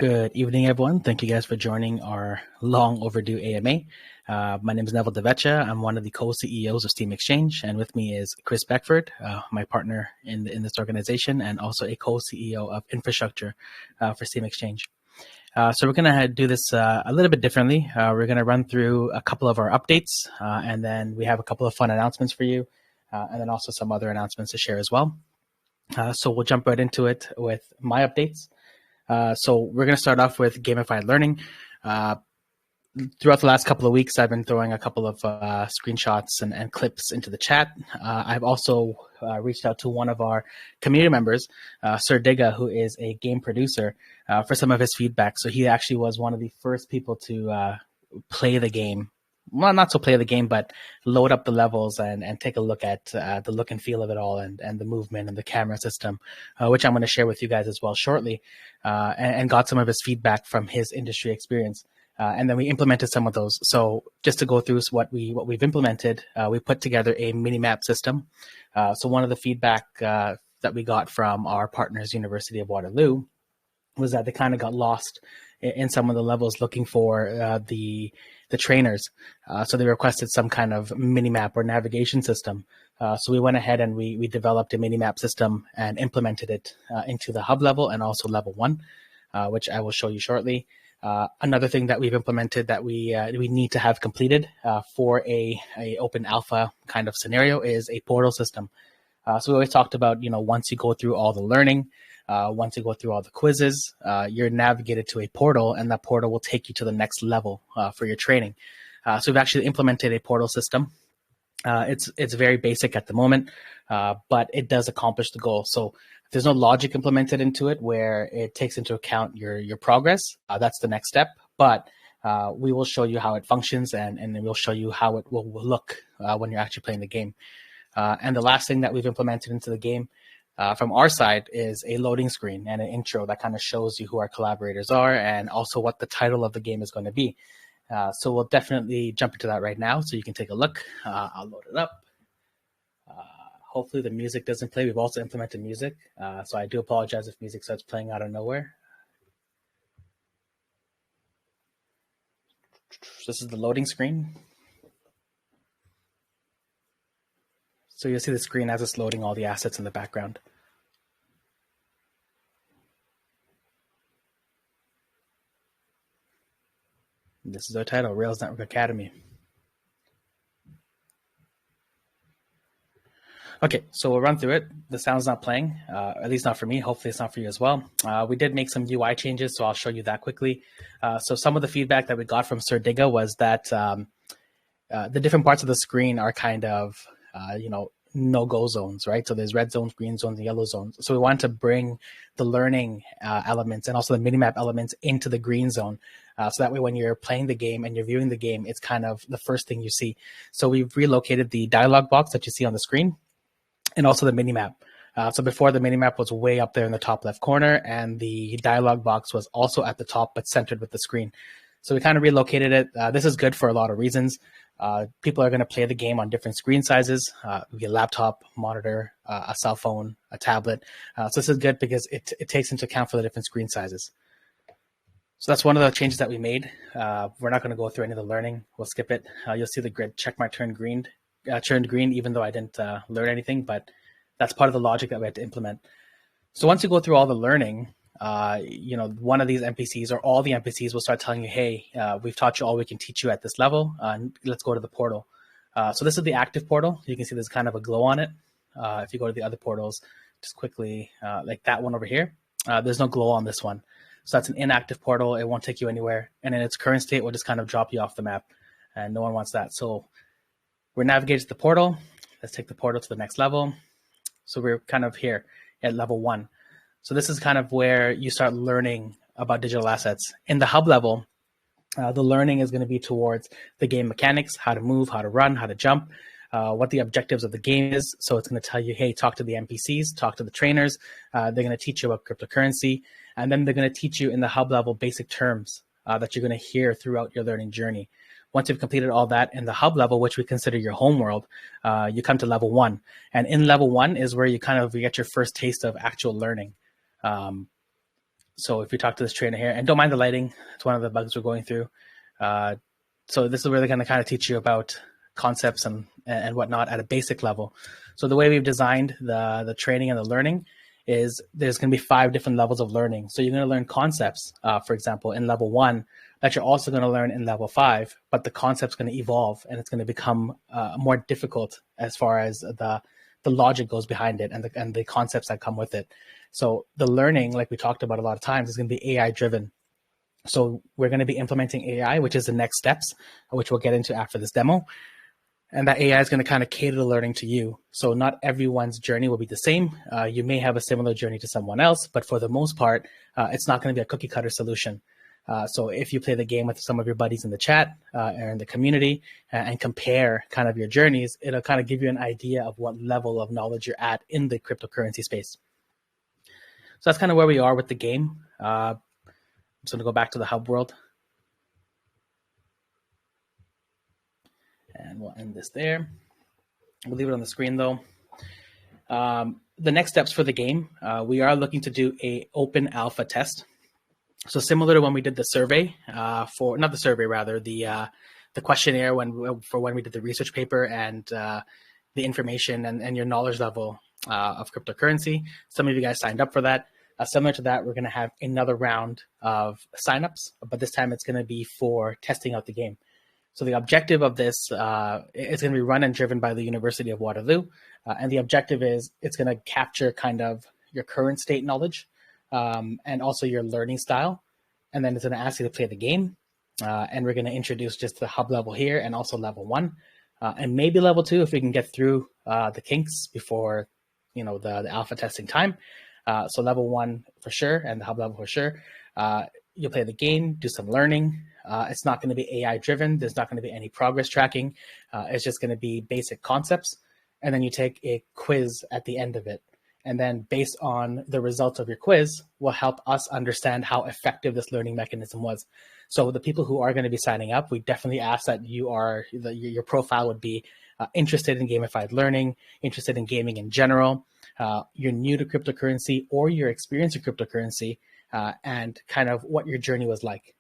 Good evening, everyone. Thank you guys for joining our long overdue AMA. My name is Neville DeVecchia. I'm one of the co-CEOs of Steam Exchange, and with me is Chris Beckford, my partner in this organization, and also a co-CEO of infrastructure for Steam Exchange. So we're going to do this a little bit differently. We're going to run through a couple of our updates, and then we have a couple of fun announcements for you, and then also some other announcements to share as well. So we'll jump right into it with my updates. So we're going to start off with gamified learning. Throughout the last couple of weeks, I've been throwing a couple of screenshots and clips into the chat. I've also reached out to one of our community members, Sir Digga, who is a game producer, for some of his feedback. So he actually was one of the first people to play the game. Well, not so play the game, but load up the levels and take a look at the look and feel of it all and the movement and the camera system, which I'm going to share with you guys as well shortly, and got some of his feedback from his industry experience. And then we implemented some of those. So just to go through what we've implemented, we put together a mini map system. So one of the feedback that we got from our partners, University of Waterloo, was that they kind of got lost in some of the levels looking for the trainers. So they requested some kind of mini map or navigation system. So we went ahead and we developed a mini map system and implemented it into the hub level and also level 1, which I will show you shortly. Another thing that we've implemented that we need to have completed for a open alpha kind of scenario is a portal system. So we always talked about, once you go through all the learning, once you go through all the quizzes, you're navigated to a portal, and that portal will take you to the next level for your training. So we've actually implemented a portal system. It's very basic at the moment, but it does accomplish the goal. So there's no logic implemented into it where it takes into account your progress. That's the next step. But we will show you how it functions, and then we'll show you how it will look when you're actually playing the game. And the last thing that we've implemented into the game from our side is a loading screen and an intro that kind of shows you who our collaborators are and also what the title of the game is going to be. So we'll definitely jump into that right now so you can take a look. I'll load it up. Hopefully the music doesn't play. We've also implemented music. So I do apologize if music starts playing out of nowhere. This is the loading screen. So you'll see the screen as it's loading all the assets in the background. This is our title, Rails Network Academy. Okay, so we'll run through it. The sound's not playing, at least not for me. Hopefully it's not for you as well. We did make some UI changes, so I'll show you that quickly. So some of the feedback that we got from Sir Digga was that the different parts of the screen are kind of, no-go zones, right? So there's red zones, green zones, and yellow zones. So we wanted to bring the learning elements and also the minimap elements into the green zone. So that way when you're playing the game and you're viewing the game, it's kind of the first thing you see. So we've relocated the dialog box that you see on the screen and also the minimap. So before, the minimap was way up there in the top left corner, and the dialog box was also at the top but centered with the screen. So we kind of relocated it. This is good for a lot of reasons. People are going to play the game on different screen sizes, a laptop, monitor, a cell phone, a tablet. So this is good because it takes into account for the different screen sizes. So that's one of the changes that we made. We're not going to go through any of the learning. We'll skip it. You'll see the grid checkmark turned green, even though I didn't learn anything, but that's part of the logic that we had to implement. So once you go through all the learning, one of these NPCs or all the NPCs will start telling you, hey, we've taught you all we can teach you at this level. Let's go to the portal. So this is the active portal. You can see there's kind of a glow on it. If you go to the other portals, just quickly, like that one over here, there's no glow on this one. So that's an inactive portal. It won't take you anywhere. And in its current state, will just kind of drop you off the map. And no one wants that. So we're navigating to the portal. Let's take the portal to the next level. So we're kind of here at level 1. So this is kind of where you start learning about digital assets. In the hub level, the learning is going to be towards the game mechanics, how to move, how to run, how to jump, what the objectives of the game is. So it's going to tell you, hey, talk to the NPCs, talk to the trainers. They're going to teach you about cryptocurrency. And then they're going to teach you in the hub level basic terms that you're going to hear throughout your learning journey. Once you've completed all that in the hub level, which we consider your home world, you come to level 1. And in level 1 is where you get your first taste of actual learning. So if you talk to this trainer here, and don't mind the lighting, it's one of the bugs we're going through. So this is really going to kind of teach you about concepts and whatnot at a basic level. So the way we've designed the training and the learning is there's going to be 5 different levels of learning. So you're going to learn concepts, for example, in level 1 that you're also going to learn in level 5, but the concept's going to evolve and it's going to become more difficult as far as the logic goes behind it and the concepts that come with it. So the learning, like we talked about a lot of times, is going to be AI driven. So we're going to be implementing AI, which is the next steps, which we'll get into after this demo. And that AI is going to kind of cater the learning to you. So not everyone's journey will be the same. You may have a similar journey to someone else, but for the most part, it's not going to be a cookie cutter solution. So if you play the game with some of your buddies in the chat or in the community and compare kind of your journeys, it'll kind of give you an idea of what level of knowledge you're at in the cryptocurrency space. So that's kind of where we are with the game. I'm just going to go back to the hub world. And we'll end this there. We'll leave it on the screen though. The next steps for the game, we are looking to do a open alpha test. So similar to when we did the survey the questionnaire when we did the research paper and the information and your knowledge level of cryptocurrency. Some of you guys signed up for that. Similar to that, we're going to have another round of signups, but this time it's going to be for testing out the game. So the objective of this is going to be run and driven by the University of Waterloo. And the objective is it's going to capture kind of your current state knowledge and also your learning style. And then it's going to ask you to play the game. And we're going to introduce just the hub level here and also level 1 and maybe level 2 if we can get through the kinks before, the alpha testing time. So level 1 for sure and the hub level for sure. You'll play the game, do some learning. It's not going to be AI driven. There's not going to be any progress tracking. It's just going to be basic concepts. And then you take a quiz at the end of it. And then based on the results of your quiz will help us understand how effective this learning mechanism was. So the people who are going to be signing up, we definitely ask that your profile would be interested in gamified learning, interested in gaming in general. You're new to cryptocurrency or your experience with cryptocurrency and kind of what your journey was like.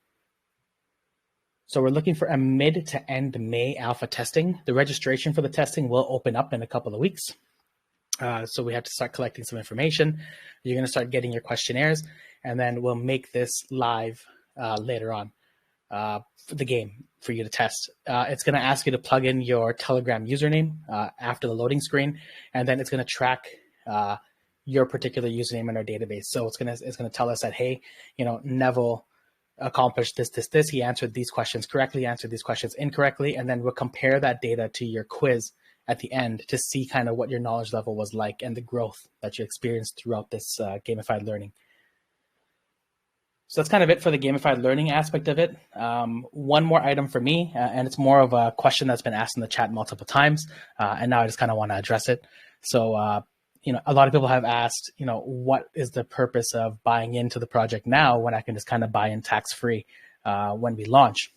So we're looking for a mid to end May alpha testing. The registration for the testing will open up in a couple of weeks. So we have to start collecting some information. You're going to start getting your questionnaires, and then we'll make this live later on for the game for you to test. It's going to ask you to plug in your Telegram username after the loading screen, and then it's going to track your particular username in our database. So it's going to tell us that, hey, Neville accomplished this. He answered these questions correctly, answered these questions incorrectly, and then we'll compare that data to your quiz at the end to see kind of what your knowledge level was like and the growth that you experienced throughout this gamified learning. So that's kind of it for the gamified learning aspect of it. One more item for me, and it's more of a question that's been asked in the chat multiple times, and now I just kind of want to address it. So, a lot of people have asked, what is the purpose of buying into the project now when I can just kind of buy in tax-free when we launch?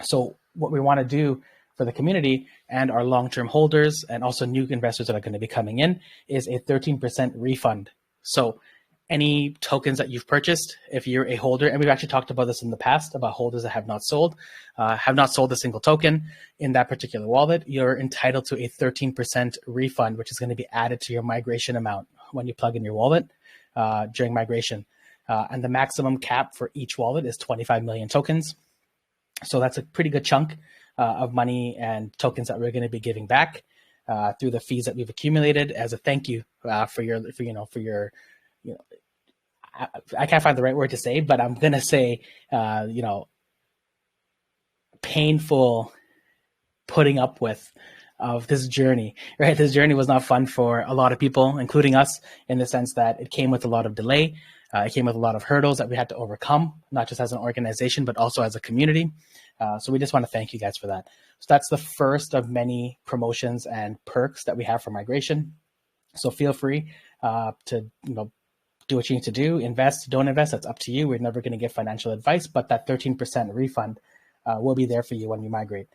So what we want to do for the community and our long-term holders and also new investors that are going to be coming in is a 13% refund. So any tokens that you've purchased, if you're a holder, and we've actually talked about this in the past about holders that have not sold a single token in that particular wallet, you're entitled to a 13% refund, which is going to be added to your migration amount when you plug in your wallet during migration. And the maximum cap for each wallet is 25 million tokens. So that's a pretty good chunk of money and tokens that we're going to be giving back through the fees that we've accumulated as a thank you for your I can't find the right word to say, but I'm going to say, painful putting up with of this journey, right? This journey was not fun for a lot of people, including us, in the sense that it came with a lot of delay. It came with a lot of hurdles that we had to overcome, not just as an organization, but also as a community. So we just want to thank you guys for that. So that's the first of many promotions and perks that we have for migration. So feel free to, do what you need to do, invest, don't invest, that's up to you. We're never going to give financial advice, but that 13% refund will be there for you when you migrate.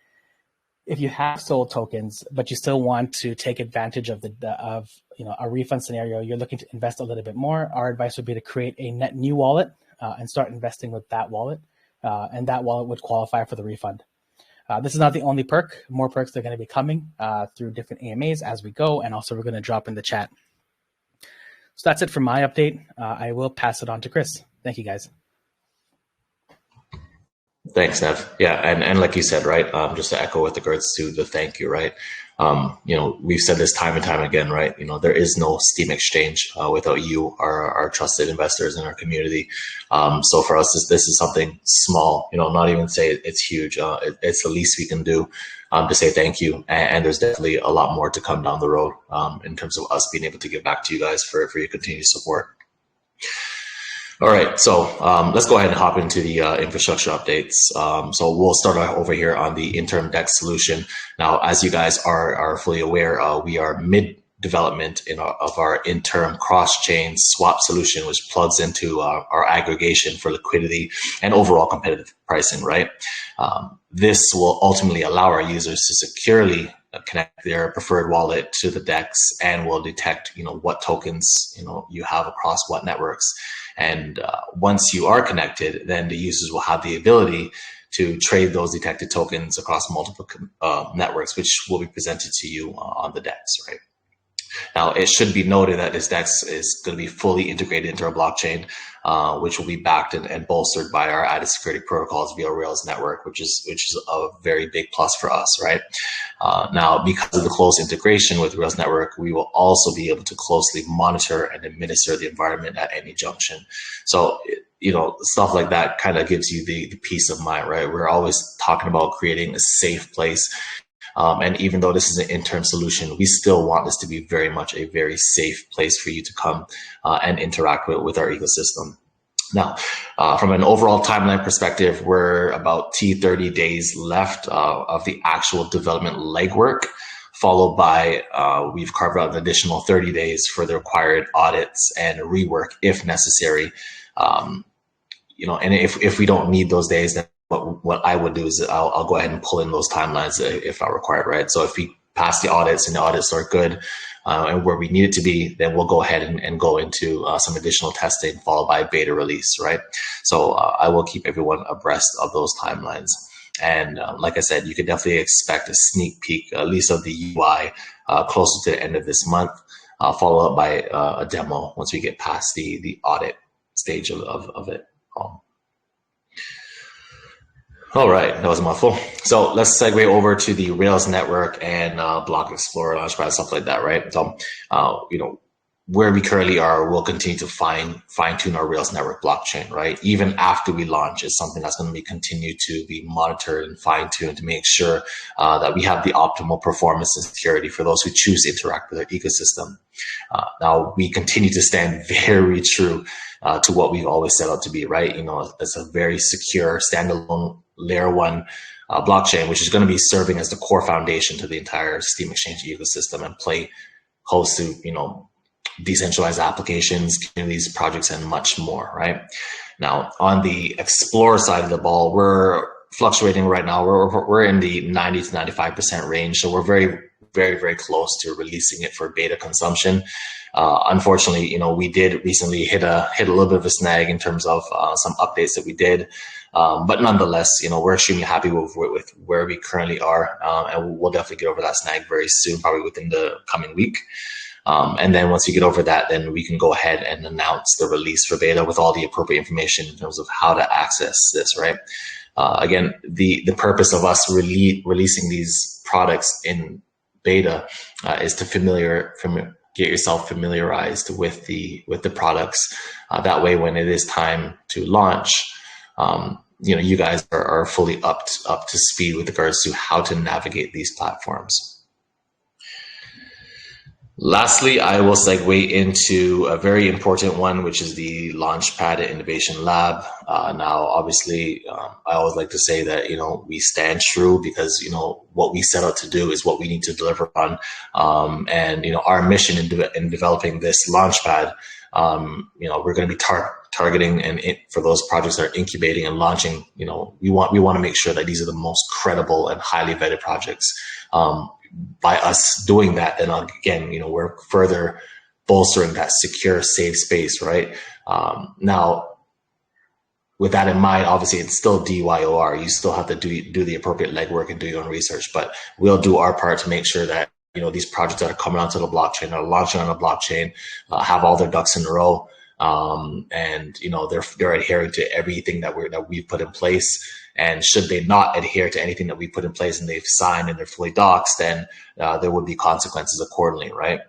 If you have sold tokens, but you still want to take advantage of a refund scenario, you're looking to invest a little bit more, our advice would be to create a net new wallet and start investing with that wallet, and that wallet would qualify for the refund. This is not the only perk. More perks are going to be coming through different AMAs as we go, and also we're going to drop in the chat. So that's it for my update. I will pass it on to Chris. Thank you, guys. Thanks, Nev. Yeah, and like you said, right, just to echo with regards to the thank you, right? We've said this time and time again, right? There is no Steam exchange without you, our trusted investors in our community. So for us, this is something small, not even say it's huge. It's the least we can do to say thank you. And there's definitely a lot more to come down the road in terms of us being able to give back to you guys for your continued support. All right, so let's go ahead and hop into the infrastructure updates. So we'll start over here on the interim DEX solution. Now, as you guys are fully aware, we are mid-development of our interim cross-chain swap solution, which plugs into our aggregation for liquidity and overall competitive pricing, right? This will ultimately allow our users to securely connect their preferred wallet to the DEX and will detect, what tokens, you have across what networks. And once you are connected, then the users will have the ability to trade those detected tokens across multiple networks, which will be presented to you on the DEX, right? Now, it should be noted that this DEX is going to be fully integrated into our blockchain, which will be backed and bolstered by our added security protocols via Rails network, which is a very big plus for us, right? Now, because of the close integration with Rails network, we will also be able to closely monitor and administer the environment at any junction. So, stuff like that kind of gives you the peace of mind, right? We're always talking about creating a safe place. And even though this is an interim solution, we still want this to be very much a very safe place for you to come and interact with our ecosystem. Now, from an overall timeline perspective, we're about 30 days left of the actual development legwork, followed by we've carved out an additional 30 days for the required audits and rework if necessary. And if we don't need those days, then what I would do is I'll go ahead and pull in those timelines if I required, right? So if we pass the audits and the audits are good and where we need it to be, then we'll go ahead and go into some additional testing followed by beta release, right? So I will keep everyone abreast of those timelines. And like I said, you can definitely expect a sneak peek, at least of the UI, closer to the end of this month, followed up by a demo once we get past the audit stage of it. All right, that was a mouthful. So let's segue over to the Rails network and Block Explorer, Launchpad, stuff like that, right? So, where we currently are, we'll continue to fine tune our Rails network blockchain, right? Even after we launch, it's something that's going to be continued to be monitored and fine tuned to make sure that we have the optimal performance and security for those who choose to interact with our ecosystem. Now, we continue to stand very true to what we've always set out to be, right? It's a very secure, standalone layer one blockchain, which is going to be serving as the core foundation to the entire Steam Exchange ecosystem and play host to, decentralized applications, communities, projects, and much more, right? Now, on the Explorer side of the ball, we're fluctuating right now. We're in the 90 to 95% range. So we're very, very, very close to releasing it for beta consumption. Unfortunately, we did recently hit a little bit of a snag in terms of some updates that we did. But nonetheless, we're extremely happy with where we currently are. And we'll definitely get over that snag very soon, probably within the coming week. And then once you get over that, then we can go ahead and announce the release for beta with all the appropriate information in terms of how to access this, right? Again, the purpose of us releasing these products in beta is to get yourself familiarized with the products. That way, when it is time to launch, you guys are fully up to speed with regards to how to navigate these platforms. Lastly, I will segue into a very important one, which is the Launchpad Innovation Lab. Now, obviously, I always like to say that, we stand true because, what we set out to do is what we need to deliver on. And, our mission in developing this Launchpad, we're going to be targeting and for those projects that are incubating and launching, we want to make sure that these are the most credible and highly vetted projects. By us doing that, then again, we're further bolstering that secure, safe space, right? Now, with that in mind, obviously it's still DYOR. You still have to do the appropriate legwork and do your own research, but we'll do our part to make sure that, these projects that are coming onto the blockchain, are launching on the blockchain, have all their ducks in a row. And they're adhering to everything that we've put in place. And should they not adhere to anything that we put in place and they've signed and they're fully doxed, then there would be consequences accordingly, right?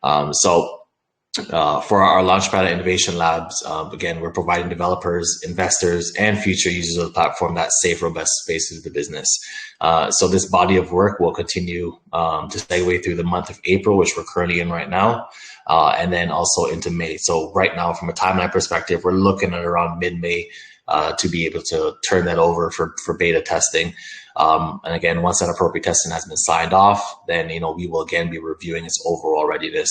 For our Launchpad Innovation Labs, again, we're providing developers, investors, and future users of the platform that safe, robust space to the business. So this body of work will continue to segue through the month of April, which we're currently in right now, and then also into May. So right now, from a timeline perspective, we're looking at around mid-May to be able to turn that over for beta testing. And again, once that appropriate testing has been signed off, then we will again be reviewing its overall readiness.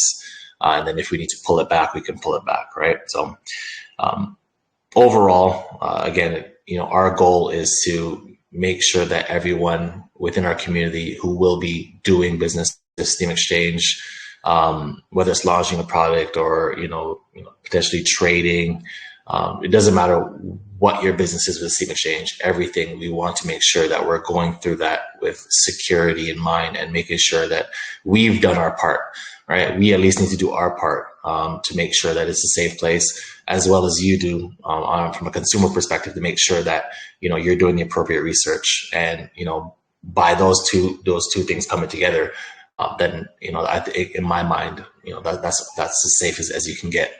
And then if we need to pull it back, we can pull it back, right? So overall, again, our goal is to make sure that everyone within our community who will be doing business with Steam Exchange, whether it's launching a product or potentially trading, it doesn't matter what your business is with Steam Exchange. Everything, we want to make sure that we're going through that with security in mind and making sure that we've done our part. Right, we at least need to do our part to make sure that it's a safe place, as well as you do from a consumer perspective to make sure that you're doing the appropriate research. And by those two things coming together, then I think in my mind, that's as safe as you can get.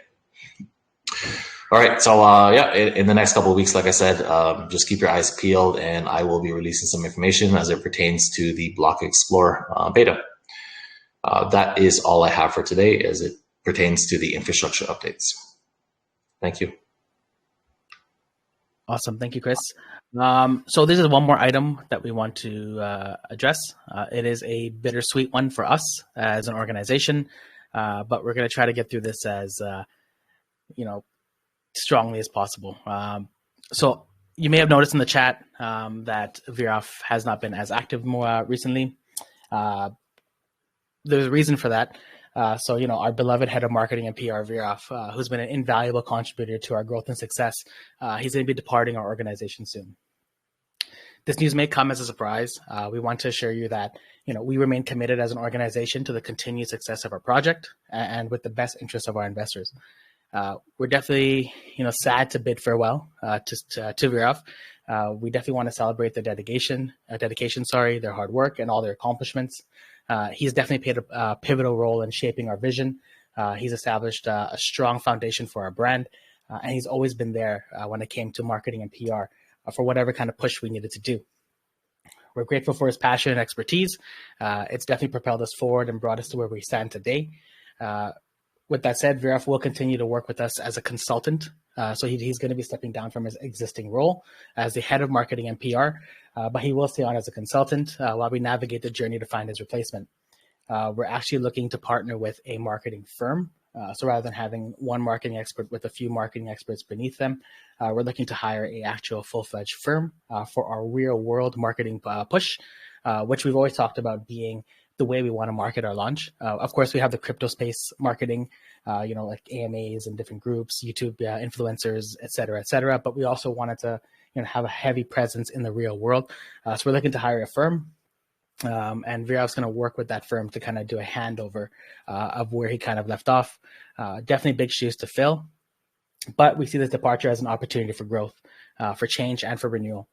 All right, so in the next couple of weeks, like I said, just keep your eyes peeled, and I will be releasing some information as it pertains to the Block Explorer beta. That is all I have for today as it pertains to the infrastructure updates. Thank you. Awesome. Thank you, Chris. So this is one more item that we want to address. It is a bittersweet one for us as an organization, but we're going to try to get through this as strongly as possible. So you may have noticed in the chat that Viraf has not been as active more recently. There's a reason for that. So, our beloved head of marketing and PR, Viraf, who's been an invaluable contributor to our growth and success, he's going to be departing our organization soon. This news may come as a surprise. We want to assure you that, we remain committed as an organization to the continued success of our project and with the best interests of our investors. We're definitely, sad to bid farewell to Viraf. We definitely want to celebrate their dedication, their hard work and all their accomplishments. He's definitely played a pivotal role in shaping our vision. He's established a strong foundation for our brand, and he's always been there when it came to marketing and PR for whatever kind of push we needed to do. We're grateful for his passion and expertise. It's definitely propelled us forward and brought us to where we stand today. With that said, Viraf will continue to work with us as a consultant. So he's going to be stepping down from his existing role as the head of marketing and PR, but he will stay on as a consultant while we navigate the journey to find his replacement. We're actually looking to partner with a marketing firm. So rather than having one marketing expert with a few marketing experts beneath them, we're looking to hire an actual full-fledged firm for our real-world marketing push, which we've always talked about being the way we want to market our launch. Of course, we have the crypto space marketing, like AMAs and different groups, YouTube influencers, et cetera, but we also wanted to have a heavy presence in the real world. So we're looking to hire a firm, and Viraf's going to work with that firm to kind of do a handover of where he kind of left off. Definitely big shoes to fill, but we see this departure as an opportunity for growth, for change, and for renewal.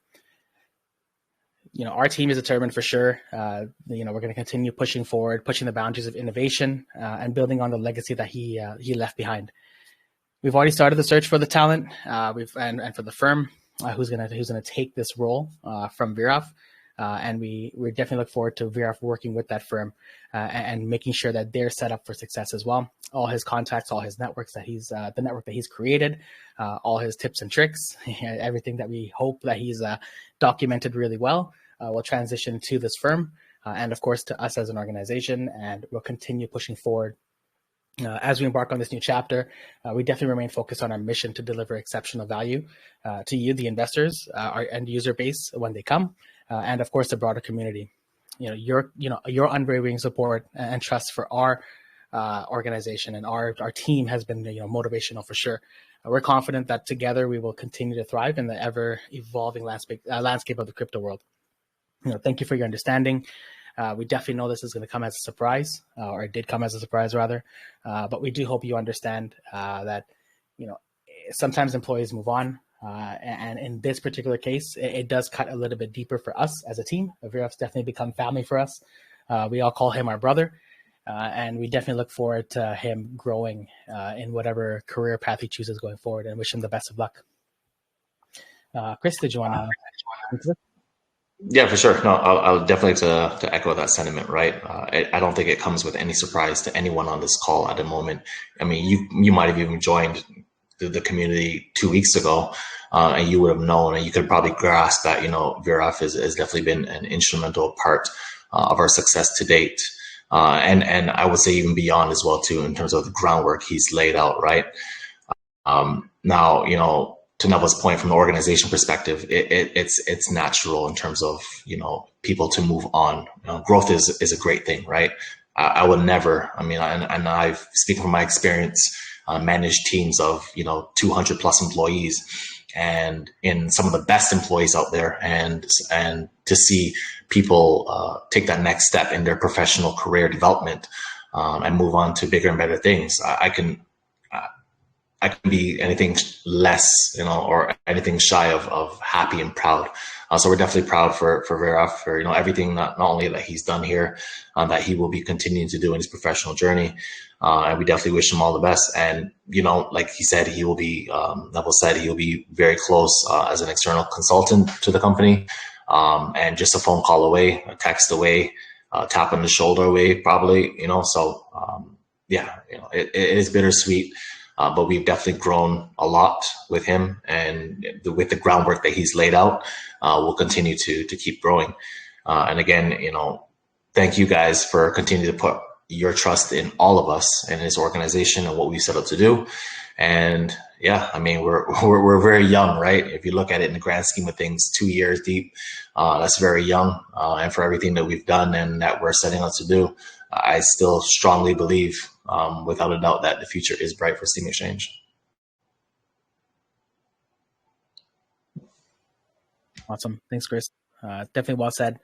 Our team is determined for sure. We're going to continue pushing forward, pushing the boundaries of innovation, and building on the legacy that he left behind. We've already started the search for the talent, and for the firm who's going to take this role from Viraf, and we definitely look forward to Viraf working with that firm and making sure that they're set up for success as well. All his contacts, all his networks the network that he's created, all his tips and tricks, everything that we hope that he's documented really well. Will transition to this firm and, of course, to us as an organization, and we'll continue pushing forward. As we embark on this new chapter, we definitely remain focused on our mission to deliver exceptional value to you, the investors, our end user base when they come, and, of course, the broader community. Your unwavering support and trust for our organization, and our team has been motivational for sure. We're confident that together we will continue to thrive in the ever evolving landscape of the crypto world. Thank you for your understanding. We definitely know this is going to come as a surprise, or it did come as a surprise rather. But we do hope you understand that sometimes employees move on. And in this particular case, it does cut a little bit deeper for us as a team. Viraf's definitely become family for us. We all call him our brother. And we definitely look forward to him growing in whatever career path he chooses going forward, and wish him the best of luck. Chris, did you want to? Yeah, for sure. No, I'll definitely to echo that sentiment, right? I don't think it comes with any surprise to anyone on this call at the moment. I mean, you might have even joined the community 2 weeks ago, and you would have known, and you could probably grasp that, Viraf has definitely been an instrumental part of our success to date. And I would say even beyond as well too, in terms of the groundwork he's laid out, right? Now, to Neville's point, from the organization perspective, it's natural in terms of people to move on. Growth is a great thing, right? I would never. I mean, and I've speaking from my experience, managed teams of 200 plus employees, and in some of the best employees out there, and to see people take that next step in their professional career development and move on to bigger and better things. I can be anything less, or anything shy of happy and proud. So we're definitely proud for Viraf for everything not only that he's done here, that he will be continuing to do in his professional journey. And we definitely wish him all the best. And like he said, he will be Neville said he will be very close as an external consultant to the company, and just a phone call away, a text away, tap on the shoulder away, probably. So yeah, it is bittersweet. But we've definitely grown a lot with him, and with the groundwork that he's laid out, we'll continue to keep growing. And again, thank you guys for continuing to put your trust in all of us and his organization and what we set out to do. And yeah, I mean, we're very young, right? If you look at it in the grand scheme of things, 2 years deep, that's very young. And for everything that we've done and that we're setting out to do, I still strongly believe, without a doubt, that the future is bright for Steam Exchange. Awesome. Thanks, Chris. Definitely well said.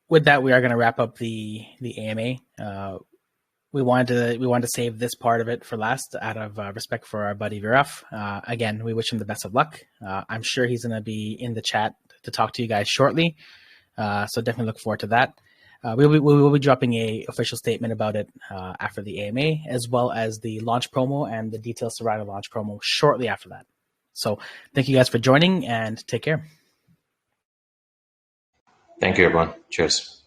With that, we are going to wrap up the AMA. We wanted to save this part of it for last, out of respect for our buddy Viraf. Again, we wish him the best of luck. I'm sure he's going to be in the chat to talk to you guys shortly. So definitely look forward to that. We will be dropping a official statement about it after the AMA, as well as the launch promo and the details surrounding the launch promo shortly after that. So thank you guys for joining, and take care. Thank you, everyone. Cheers.